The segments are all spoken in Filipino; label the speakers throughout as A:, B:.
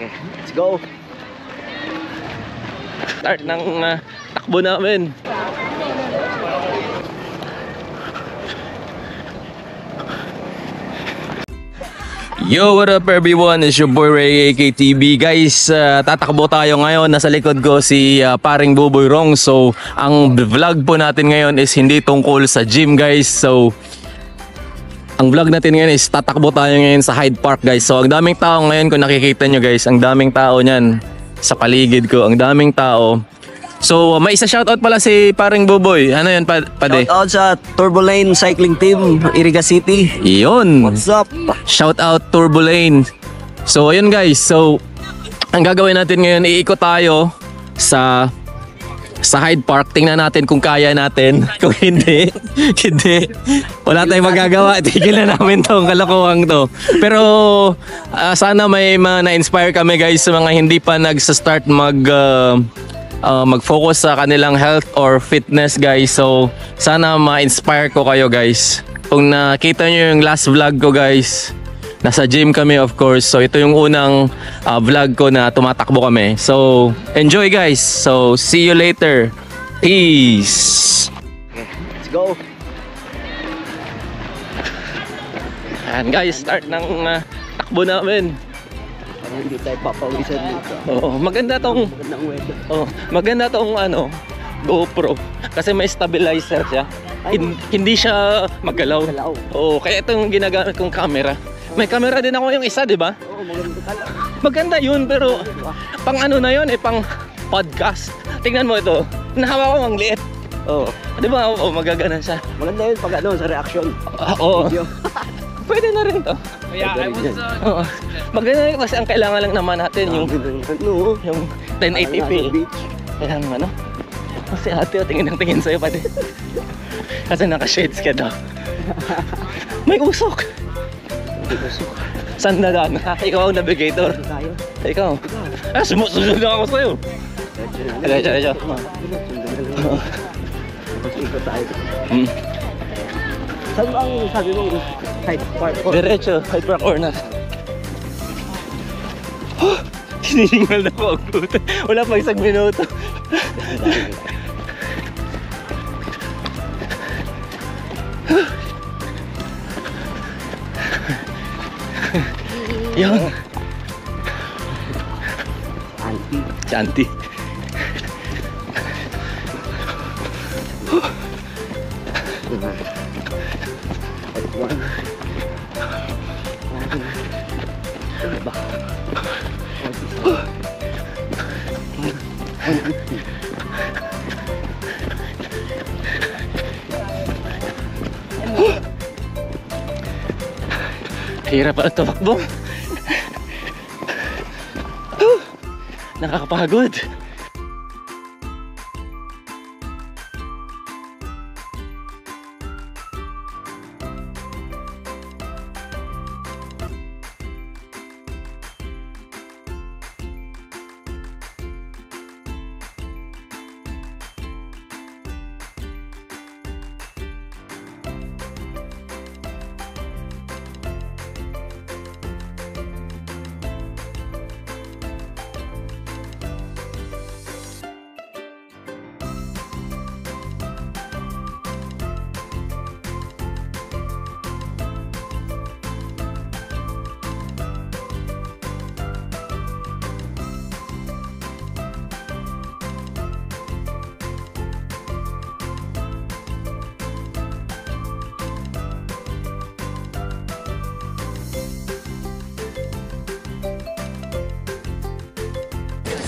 A: Okay, let's go.
B: Start ng takbo namin. Yo, what up everyone? It's your boy Ray AKTV. Guys, tatakbo tayo ngayon. Nasa likod ko si paring Buboy Rong. So, ang vlog po natin ngayon is hindi tungkol sa gym, guys. So, ang vlog natin ngayon is tatakbo tayo ngayon sa Hyde Park, guys. So, ang daming tao ngayon, kung nakikita nyo, guys. Ang daming tao niyan sa paligid ko. Ang daming tao. So, may isa shoutout pala si paring Buboy. Ano yun, Pade?
A: Shoutout sa Turbo Lane Cycling Team, Iriga City.
B: Yun.
A: What's up?
B: Shoutout Turbo Lane. So, ayun guys. So, ang gagawin natin ngayon, iikot tayo sa Hyde Park. Tingnan natin kung kaya natin. Kung hindi, wala tayong magagawa. Tigil na namin tong kalokohang to. Pero, sana may na-inspire kami guys sa mga hindi pa nagsa-start mag-focus sa kanilang health or fitness, guys. So sana ma-inspire ko kayo, guys. Kung nakita nyo yung last vlog ko, guys, nasa gym kami, of course. So ito yung unang vlog ko na tumatakbo kami. So enjoy, guys. So see you later. Peace.
A: Okay, let's go.
B: And guys, start ng takbo namin.
A: Hindi tayo papawisan dito.
B: Oo, maganda tong
A: Magandang weather.
B: maganda tong GoPro kasi may stabilizer siya. Hindi siya magalaw. Oo, kaya ito yung ginagamit kong camera. May camera din ako yung isa, di ba?
A: Oo, maganda pala.
B: Maganda yun, pero pang ano na yun, pang podcast. Tingnan mo ito. Nahawa ko ang liit. Oo. Di ba? Oo, magagana siya.
A: Maganda yun pag sa reaction.
B: Oo.
A: Video.
B: Pwede na rin to.
C: Yeah, I was
B: Oo. Maganda yun kasi ang kailangan lang naman natin yung 1080p. Kaya ano? Kasi ate, tingin sa'yo pati. Kasi naka-shades ka daw. May usok. Saan na daan? Ikaw ang navigator. Ikaw. Sumunod na ako sa'yo. Diretso.
A: Ikot tayo. Saan ba ang sabi mo? Hyde Park?
B: Diretso, Hyde Park or na. Sinisingal na po ang puto. Wala pa isang minuto. Yun.
A: Auntie.
B: Si Auntie. Hirap ang tumakbo. Nakakapagod.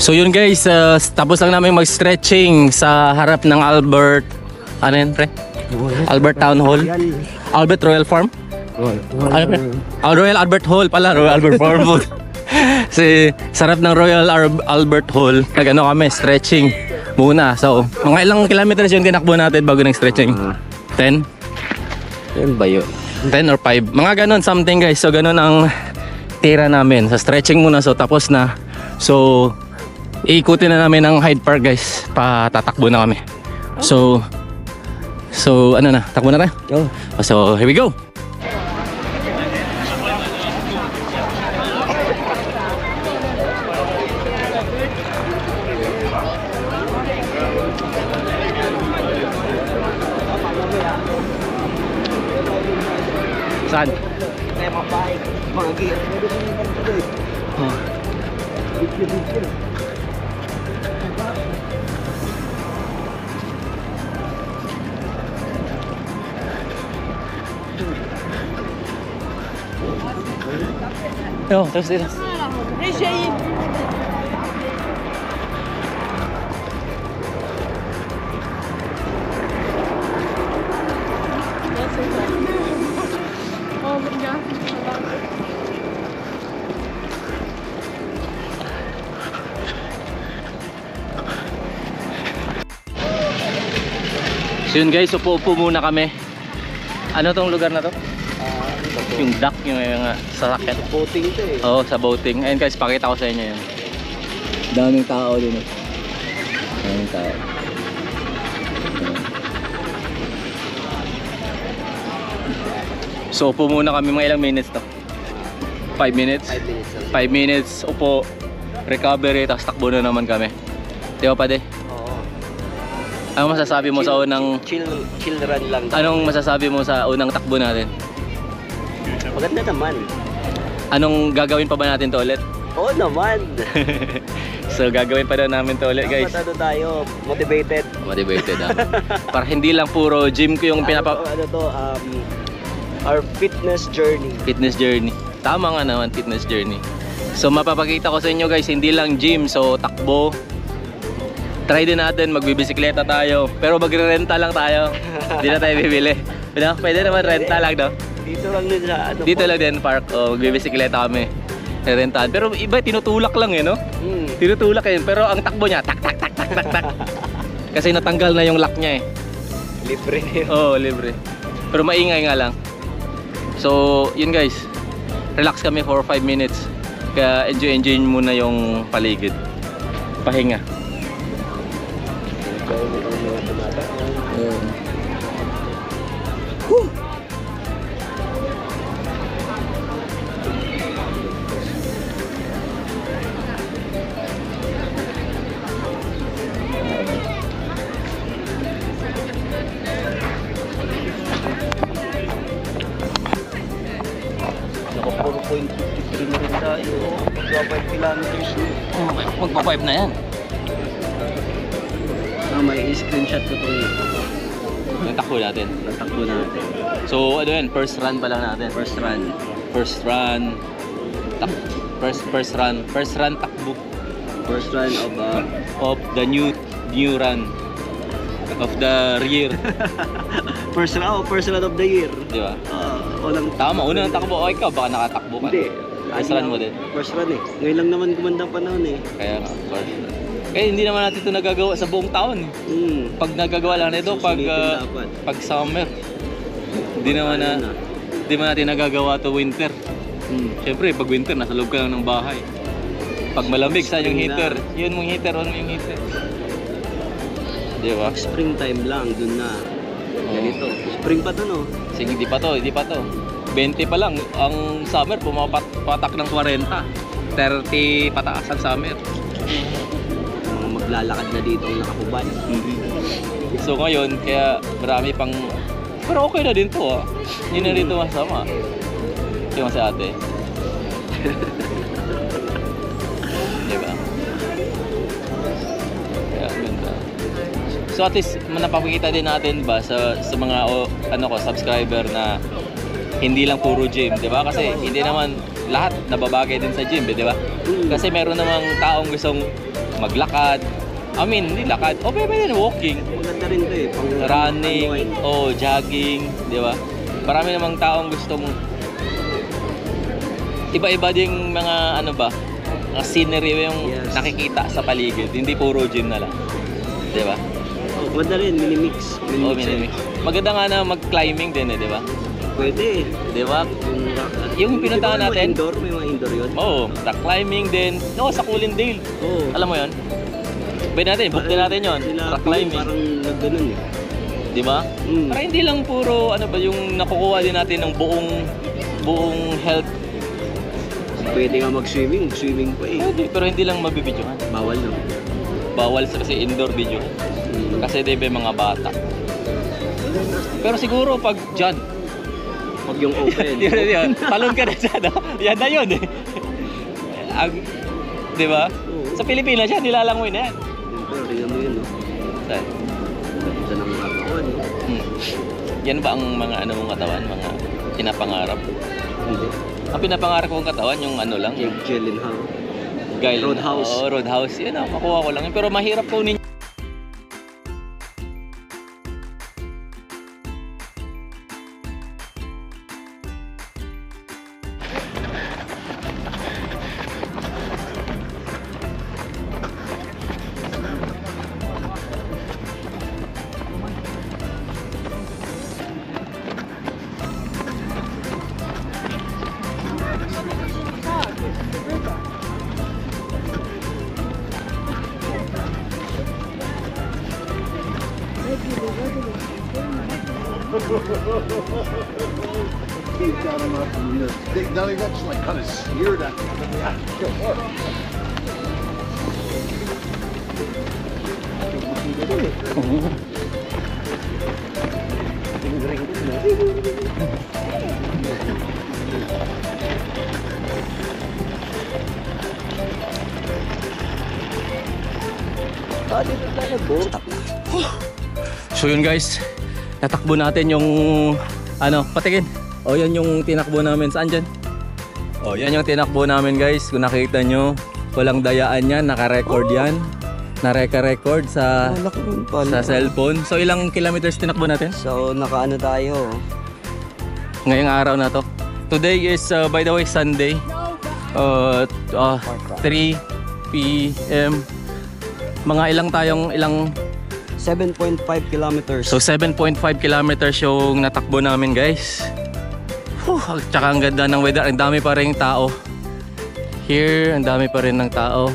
B: So yun guys, tapos lang namin mag-stretching sa harap ng Albert, ano yun pre? Albert Town Hall? Albert Royal Farm? Ano pre? Royal Albert Hall pala, Royal Albert Farm. Sa harap ng Royal Albert Hall, nag-ano kami, stretching muna. So, mga ilang kilometers yung tinakbo natin bago nag-stretching? 10?
A: Yan ba yun?
B: 10 or 5? Mga ganon something guys. So ganon ang tira namin. Sa stretching muna, so tapos na. So, iikutin na namin ang Hyde Park guys. Patatakbo na kami. So ano na, takbo na tayo? So here we go. Saan?
A: Kaya mga bike, mga gear.
B: Oh. Yo, terus dito. So yun guys, upo-upo muna kami. Ano tong lugar na to? Yung dock, yung sasakyan.
A: Boating ito eh.
B: Oo, sa boating. Ayun guys, pakita ko sa inyo yun. Daming tao din eh. Daming tao. So upo muna kami, mga ilang minutes to? 5 minutes?
A: 5 minutes.
B: 5 minutes, upo, recovery, tapos takbo na naman kami. Di ba pa de?
A: Oo.
B: Ano masasabi mo sa unang...
A: Chill run lang.
B: Anong masasabi mo sa unang takbo natin?
A: Maganda naman.
B: Anong gagawin pa ba natin to ulit?
A: Oo naman.
B: So gagawin pa daw namin to ulit guys.
A: Dapat ano tayo, motivated.
B: Motivated Para hindi lang puro gym ko yung
A: Our fitness journey.
B: fitness journey. Tama nga naman, fitness journey. So mapapakita ko sa inyo guys, hindi lang gym, so takbo. Try din natin, magbibisikleta tayo. Pero magre-renta lang tayo. Hindi na tayo bibili. Pwede naman renta lang, no?
A: Dito lang din sa ano.
B: Dito lang din park, magbibisikleta kami. Rentahan. Pero iba, tinutulak lang eh, no? Tinutulak eh. Pero ang takbo niya, tak tak tak tak tak tak. Kasi natanggal na yung lock niya eh.
A: Libre na yun.
B: Oo, libre. Pero maingay nga lang. So, yun guys. Relax kami for 5 minutes. Kaya enjoy muna yung paligid. Pahinga.
A: Naka 4.53 na rin tayo. So 5 kilometers na.
B: Magpa-5 na yan.
A: May screenshot ko itong
B: Yung takbo natin.
A: natakbo natin.
B: So, ano yan? First run pa lang natin.
A: First run.
B: First run. First run takbo.
A: First run
B: Of the new run. Of the year.
A: first run of the year.
B: Di ba?
A: Walang
B: Tama, unang takbo. O ikaw, baka nakatakbo ka.
A: Hindi.
B: First run mo din.
A: First run eh. Ngayon lang naman gumandang panahon eh.
B: Kaya nga, first run. Eh, hindi naman natin ito nagagawa sa buong taon. Pag nagagawa lang nito,
A: Susulitin dapat.
B: pag summer. Hindi naman natin nagagawa to winter. Siyempre, pag winter, nasa loob ka lang ng bahay. Pag malamig, saan yung
A: Spring
B: heater? Yun mong heater, ano yung heater? Di ba?
A: Springtime lang, dun na. Ganito. Spring pa to no?
B: Sige, hindi pa to. 20 pa lang. Ang summer, pumapatak ng 40. 30 pataas ang summer.
A: Mga maglalakad na dito ang nakahubad.
B: So ngayon, kaya marami pang... Pero okay na din to Hindi na rin to masama. Yung si ate. Diba? Kaya ganda. So at least napapakita din natin ba sa mga subscriber na hindi lang puro gym, 'di ba? Kasi hindi naman lahat nababagay din sa gym, 'di ba? Kasi meron namang taong gustong maglakad. Hindi lakad. Pwede din walking.
A: Maganda rin to eh.
B: Running, jogging, 'di ba? Marami namang taong gustong iba-iba ding mga mga scenery yung nakikita sa paligid, hindi puro gym na lang. 'Di ba?
A: Maganda rin, minimix.
B: Minimix. Maganda nga na mag-climbing din 'di ba?
A: Pwede.
B: 'Di ba? Yung pinuntahan natin,
A: may mga indoor yun.
B: rock climbing din. Sa Culindale. Alam mo 'yon? Pwede natin, book din natin 'yon. Rock climbing.
A: Parang nagganon eh.
B: 'Di ba? Para hindi lang puro yung nakukuha din natin ng buong health.
A: Pwede nga mag-swimming pa eh.
B: Pwede, pero hindi lang mabibidyohan.
A: Bawal no.
B: Bawal kasi indoor video. Kasi may mga bata. Pero siguro pag dyan,
A: Huwag yung open.
B: Yun. Talon ka na siya, no? Yan na yun, eh. Di ba?
A: Oo.
B: Sa Pilipinas yan, nilalangoy na yan.
A: Siyempre, tingnan mo yun, no?
B: Saan?
A: Ganda ng katawan, no?
B: Yan ba ang mga ano mong katawan? Mga pinapangarap?
A: Hindi.
B: Ang pinapangarap kong katawan, yung ano lang?
A: Jake Gyllenhaal.
B: Roadhouse. Oo, Roadhouse. Yan ang makuha ko lang. Pero mahirap kunin.
C: Now he got just like kind of sneered at me.
A: Dito tayo, boat.
B: So yun guys, natakbo natin yung ano, patingin. O yan yung tinakbo namin. Saan dyan? O yan yung tinakbo namin guys. Kung nakita nyo, walang dayaan yan. Naka-record yan. Nareka-record sa cellphone. So ilang kilometers tinakbo natin?
A: So, nakaano tayo?
B: Ngayong araw na to. Today is by the way Sunday. 3 p.m. Mga ilang
A: 7.5 kilometers.
B: So 7.5 kilometers yung natakbo namin guys. Tsaka ang ganda ng weather. Ang dami pa rin tao. Here, ang dami pa rin ng tao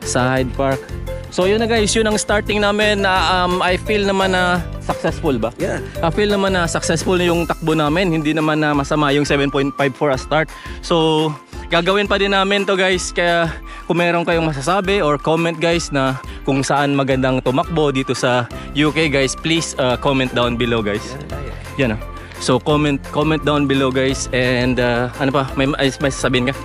B: sa Hyde Park. So yun na guys, yun ang starting namin na I feel naman na successful ba?
A: Yeah.
B: I feel naman na successful yung takbo namin. Hindi naman na masama yung 7.5 for a start. So gagawin pa din namin to guys. Kaya kung meron kayong masasabi or comment guys na kung saan magandang tumakbo dito sa UK guys, please comment down below guys. Yan ah. So comment down below guys. And ano pa? May sasabihin ka?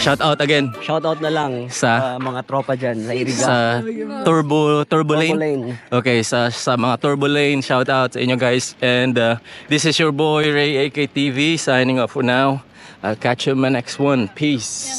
B: Shout out again
A: Shout out na lang
B: sa
A: mga tropa dyan sa Iriga.
B: sa Turbo Lane.
A: Lane.
B: Okay, sa mga Turbo Lane, shout out sa inyo guys. And this is your boy Ray AKTV signing off for now. I'll catch you in my next one. Peace.